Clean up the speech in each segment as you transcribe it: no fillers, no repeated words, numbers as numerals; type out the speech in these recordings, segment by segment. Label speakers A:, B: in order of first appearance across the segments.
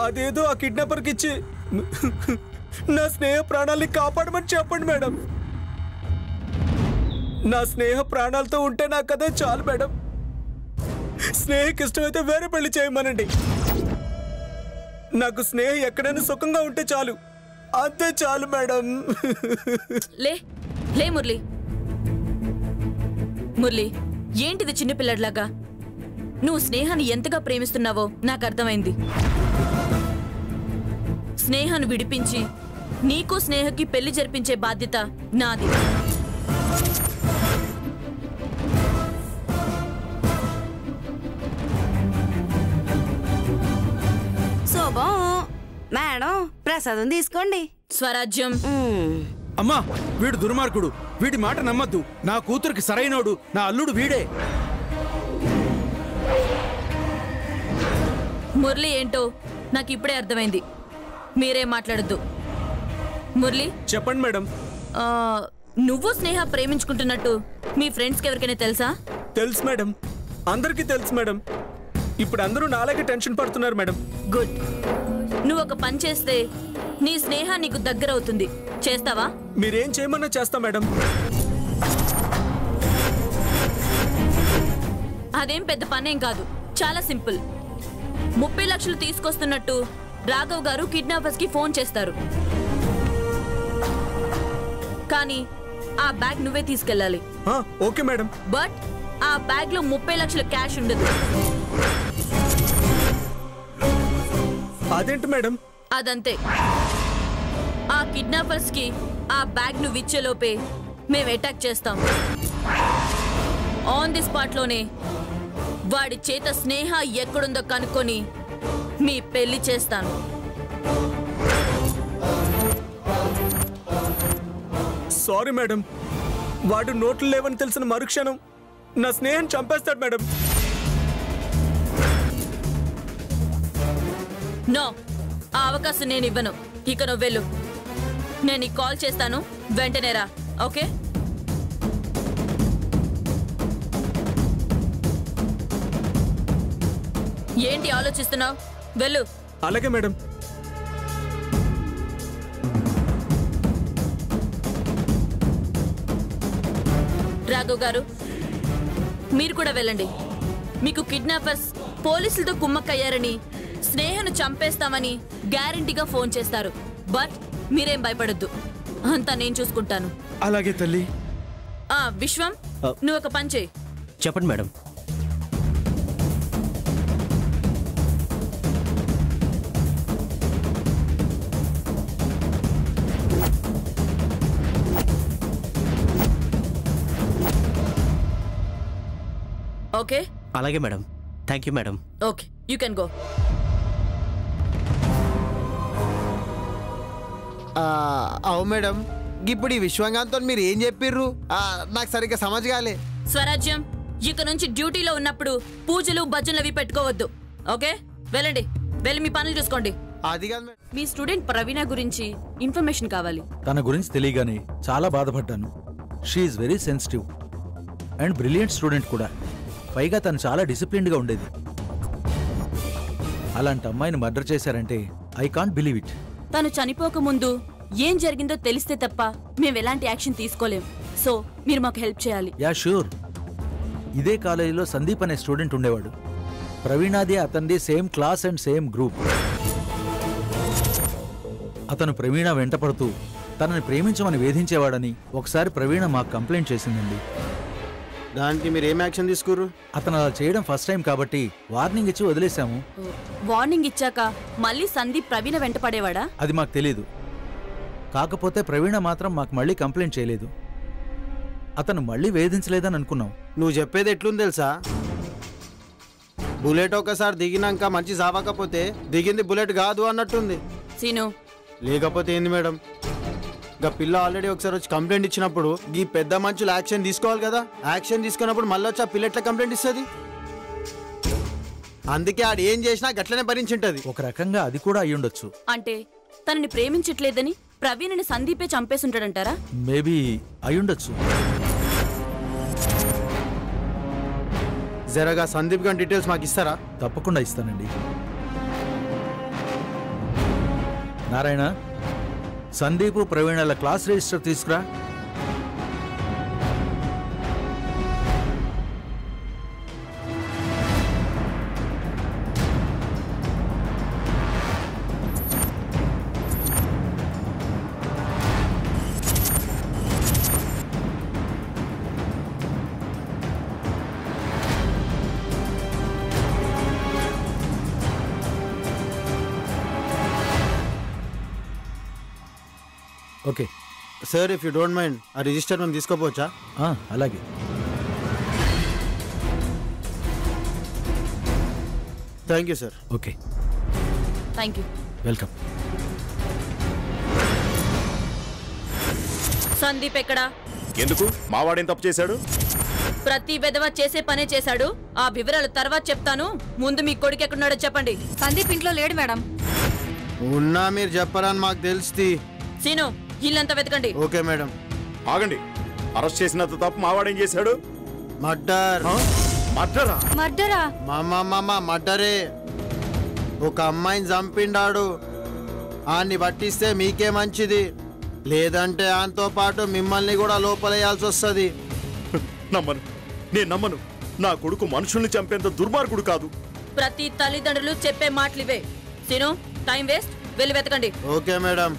A: అదేదో ఆ కిడ్నాపర్కి ఇచ్చి నా స్నేహ ప్రాణాల్ని కాపాడమని చెప్పండి మేడం. నా స్నేహ ప్రాణాలతో ఉంటే నాకు అదే చాలు మేడం. స్నేహకి ఇష్టమైతే వేరే పెళ్లి చేయమనండి. నాకు స్నేహ ఎక్కడైనా సుఖంగా ఉంటే చాలు, అంతే చాలు మేడం.
B: లే మురళి, మురళి ఏంటిది చిన్నపిల్లడిలాగా? నువ్వు స్నేహాన్ని ఎంతగా ప్రేమిస్తున్నావో నాకు అర్థమైంది. స్నేహాన్ని విడిపించి నీకు స్నేహకి పెళ్లి జరిపించే బాధ్యత నాది.
C: శోభం మేడం, ప్రసాదం తీసుకోండి.
B: స్వరాజ్యం.
D: అమ్మా, వీడు దుర్మార్గుడు, వీడి మాట నమ్మద్దు. నా కూతురికి సరైనోడు నా అల్లుడు వీడే.
B: మురళి ఏంటో నాకు ఇప్పుడే అర్థమైంది. మీరే మాట్లాడద్దు. మురళి
A: చెప్పండి మేడం.
B: నువ్వు స్నేహ ప్రేమించుకుంటున్నట్టు మీ ఫ్రెండ్స్కి ఎవరికైనా తెలుసా?
A: తెలుసు మేడం, అందరికీ తెలుసు మేడం. ఇప్పుడు అందరూ నాలాగే టెన్షన్ పడుతున్నారు మేడం.
B: గుడ్. నువ్వు ఒక పని చేస్తే నీ స్నేహ నీకు దగ్గర అవుతుంది. చేస్తావా?
A: మీరేం చేయమన్నా చేస్తా మేడం.
B: అదేం పెద్ద పనేం కాదు, చాలా సింపుల్. 30 లక్షలు తీసుకొస్తున్నట్టు రాఘవ్ గారు కిడ్నాపర్స్ కి ఫోన్ చేస్తారు. కానీ ఆ బ్యాగ్ నువ్వే తీసుకెళ్ళాలి.
A: Okay madam.
B: బట్ ఆ బ్యాగ్ లో 30 లక్షల క్యాష్ ఉండదు.
A: అదేంటి మేడం?
B: అదంతే. ఆ కిడ్నాపర్స్ కి ఆ బ్యాగ్ ను విచ్చేలోపే మేము అటాక్ చేస్తాం. ఆన్ ది స్పాట్ లోనే వాడి చేత స్నేహ ఎక్కడుందో కనుక్కొని మీ పెళ్లి చేస్తాను.
A: సారీ మేడం, వాడు నోట్లు లేవని తెలిసిన మరుక్షణం నా స్నేహం చంపేస్తాడు మేడం.
B: నో, ఆ అవకాశం నేను ఇవ్వను. ఇక నువ్వు వెళ్ళు. నేను నీకు కాల్ చేస్తాను, వెంటనే రా. ఓకే? ఏంటి ఆలోచిస్తున్నావు? వెళ్ళు.
A: అలాగే మేడం.
B: రాఘవ్ గారు, మీరు కూడా వెళ్ళండి. మీకు కిడ్నాపర్స్ పోలీసులతో కుమ్మక్కయ్యారని, స్నేహను చంపేస్తామని గ్యారంటీగా ఫోన్ చేస్తారు. బట్ మీరేం భయపడొద్దు, అంతా నేను చూసుకుంటాను.
D: అలాగే తల్లి.
B: విశ్వం, నువ్వు ఒక పని చేయి.
E: చెప్పండి మేడం.
B: ఓకే?
E: అలాగే madam. Thank you madam.
B: Okay, you can go.
F: అవు మేడం, ఇప్పుడు ఈ విశ్వంగాంతో మీరు ఏం చెప్పిర్రు నాకు సరిగ్గా సమజ్ కాలే.
B: స్వరాజ్యం, ఇక నుంచి డ్యూటీలో ఉన్నప్పుడు పూజలు భజనలు అవి పెట్టుకోవద్దు. ఓకే? వెళ్ళండి, వెళ్ళి మీ పనులు చూసుకోండి.
F: అది కాదు మేడం.
B: మీ స్టూడెంట్ ప్రవీణ గురించి ఇన్ఫర్మేషన్ కావాలి.
D: తన గురించి తెలియగానే చాలా బాధపడ్డాను. She very sensitive and brilliant student కూడా. పైగా తను చాలా డిసిప్లిన్డ్గా ఉండేది. అలాంటి అమ్మాయిని మర్డర్ చేశారంటే ఐ కాంట్ బిలీవ్ ఇట్.
B: తను చనిపోకముందు ఏం జరిగిందో తెలిస్తే తప్ప మేము ఎలాంటి యాక్షన్ తీసుకోలేం. సో మీరు మాకు హెల్ప్ చేయాలి.
D: Yeah sure. ఇదే కాలేజీలో సందీప్ అనే స్టూడెంట్ ఉండేవాడు. ప్రవీణాది అతనిది same class and same group. అతను ప్రవీణ వెంటపడుతూ తనని ప్రేమించమని వేధించేవాడని ఒకసారి ప్రవీణ మాకు కంప్లైంట్ చేసిందండి.
F: దానికి మీరు ఏం యాక్షన్ తీసుకుర్రు?
D: అతను అలా చేయడం ఫస్ట్ టైం కాబట్టి వార్నింగ్ ఇచ్చి వదిలేశాము.
B: వార్నింగ్ ఇచ్చాక మళ్ళీ సందీప్ ప్రవీణ వెంట పడేవాడా?
D: అది మాకు తెలీదు. కాకపోతే ప్రవీణ మాత్రం మాకు మళ్ళీ కంప్లైంట్ చేయలేదు. అతను మళ్ళీ వేధించలేదని అనుకున్నాం.
F: నువ్వు చెప్పేది ఎట్లుంది తెలుసా? బుల్లెట్ ఒకసారి దిగినాక మంచి సావకపోతే దిగింది బుల్లెట్ కాదు అన్నట్టుంది.
B: సీను,
F: లేకపోతే ఏంది మేడం? గా పిల్ల ఆల్రెడీ ఒకసారి వచ్చి కంప్లైంట్ ఇచ్చినప్పుడు ఈ పెద్ద మనుషులు యాక్షన్ తీసుకోవాలి కదా. యాక్షన్ తీసుకున్నప్పుడు మళ్ళీ వచ్చి ఆ పిల్ల ఎట్లా కంప్లైంట్ ఇస్తుంది? అందుకే ఆడు ఏం చేసినా గట్లనే భరించుంటది.
D: ఒక రకంగా అది కూడా అయ్యుండొచ్చు.
B: అంటే తనని ప్రేమించట్లేదని ప్రవీణని సందీపే చంపేసుంటాడంటారా?
D: మేబీ అయ్యుండొచ్చు.
F: జరగా సందీప్ గారి డీటెయిల్స్ మాకు ఇస్తారా?
D: తప్పకుండా ఇస్తానండి. నారాయణ, సందీపు ప్రవీణల క్లాస్ రిజిస్టర్ తీసుకురా. Okay
F: sir, if you don't mind ఆ రిజిస్టర్ మనం తీసుకోపోవచ్చా?
D: అలాగే.
F: Thank you sir.
D: Okay,
B: thank you.
D: Welcome.
B: Sandeep ఎక్కడా?
G: ఎందుకు? మావాడేం తప్పు చేశాడు?
B: ప్రతి విధవ చేసే పనే చేశాడు. ఆ వివరాలు తర్వాత చెప్తాను. ముందు మీ కొడుకు ఎక్కడున్నాడో చెప్పండి.
C: సందీప్ ఇంట్లో లేడు మేడం.
F: ఉన్నా మీరు చెప్పరని మాకు తెలుస్తుంది.
B: సీను, ఇల్లంతా వెతకండి.
F: Okay madam.
G: ఆగండి. అరెస్ట్ చేసినంత తప్పు మావాడేం చేశాడు?
F: మర్డర్.
G: మర్డరా?
C: మర్డరా?
F: మర్డరే. ఒక అమ్మాయిని చంపిండాడు. ఆన్ని పట్టిస్తే మీకే మంచిది, లేదంటే ఆయనతో పాటు మిమ్మల్ని కూడా లోపలేయాల్సి వస్తుంది.
G: నమ్మను, నేను నమ్మను. నా కొడుకు మనుషుల్ని చంపేంత దుర్మార్గుడు కాదు.
B: ప్రతి తల్లిదండ్రులు చెప్పే మాటలు ఇవే. సీను, టైం వేస్ట్, వెళ్ళి వెతకండి.
F: Okay madam.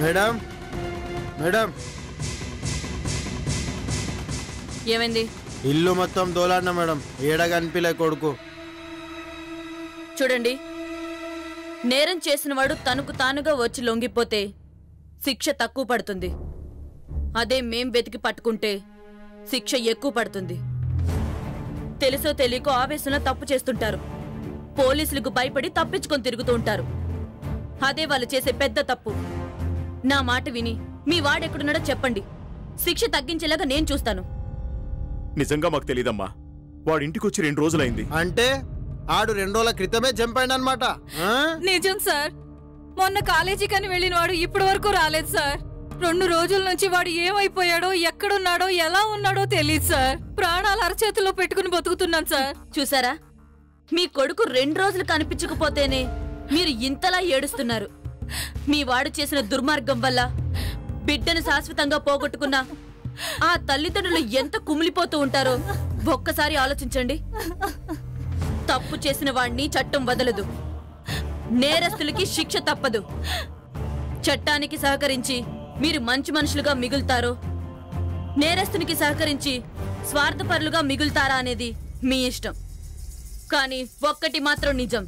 F: మేడం, మేడం,
B: ఏమైంది?
F: ఇల్లు మొత్తం దోలాడినా మేడం, ఏడగనిపిలే కొడుకు.
B: చూడండి, నేరం చేసినవాడు తనకు తానుగా వచ్చి లొంగిపోతే శిక్ష తక్కువ పడుతుంది. అదే మేం వెతికి పట్టుకుంటే శిక్ష ఎక్కువ పడుతుంది. తెలుసో తెలియకో ఆవేశంలో తప్పు చేస్తుంటారు. పోలీసులకు భయపడి తప్పించుకొని తిరుగుతూ ఉంటారు. అదే వాళ్ళు చేసే పెద్ద తప్పు. నా మాట విని మీ వాడెక్కడున్నాడో చెప్పండి. శిక్ష తగ్గించేలాగా నేను చూస్తాను.
G: నిజంగా మాకు తెలీదమ్మా. వాడింటికి వచ్చి 2 రోజులైంది.
F: అంటే ఆడు 2 రోజుల క్రితమే చంపాడనమాట.
H: నిజం సార్. మొన్న కాలేజీకని వెళ్ళిన వాడు ఇప్పటి వరకు రాలేదు సార్. 2 రోజుల నుంచి వాడు ఏమైపోయాడో, ఎక్కడున్నాడో, ఎలా ఉన్నాడో తెలియదు సార్. ప్రాణాలు అరచేతిలో పెట్టుకుని బతుకుతున్నాను సార్.
B: చూసారా, మీ కొడుకు 2 రోజులు కనిపించకపోతేనే మీరు ఇంతలా ఏడుస్తున్నారు. మీ వాడు చేసిన దుర్మార్గం వల్ల బిడ్డను శాశ్వతంగా పోగొట్టుకున్న ఆ తల్లిదండ్రులు ఎంత కుమిలిపోతూ ఉంటారో ఒక్కసారి ఆలోచించండి. తప్పు చేసిన వాడిని చట్టం వదలదు. నేరస్తులకి శిక్ష తప్పదు. చట్టానికి సహకరించి మీరు మంచి మనుషులుగా మిగులుతారో, నేరస్తునికి సహకరించి స్వార్థపరులుగా మిగులుతారా అనేది మీ ఇష్టం. కానీ ఒక్కటి మాత్రం నిజం,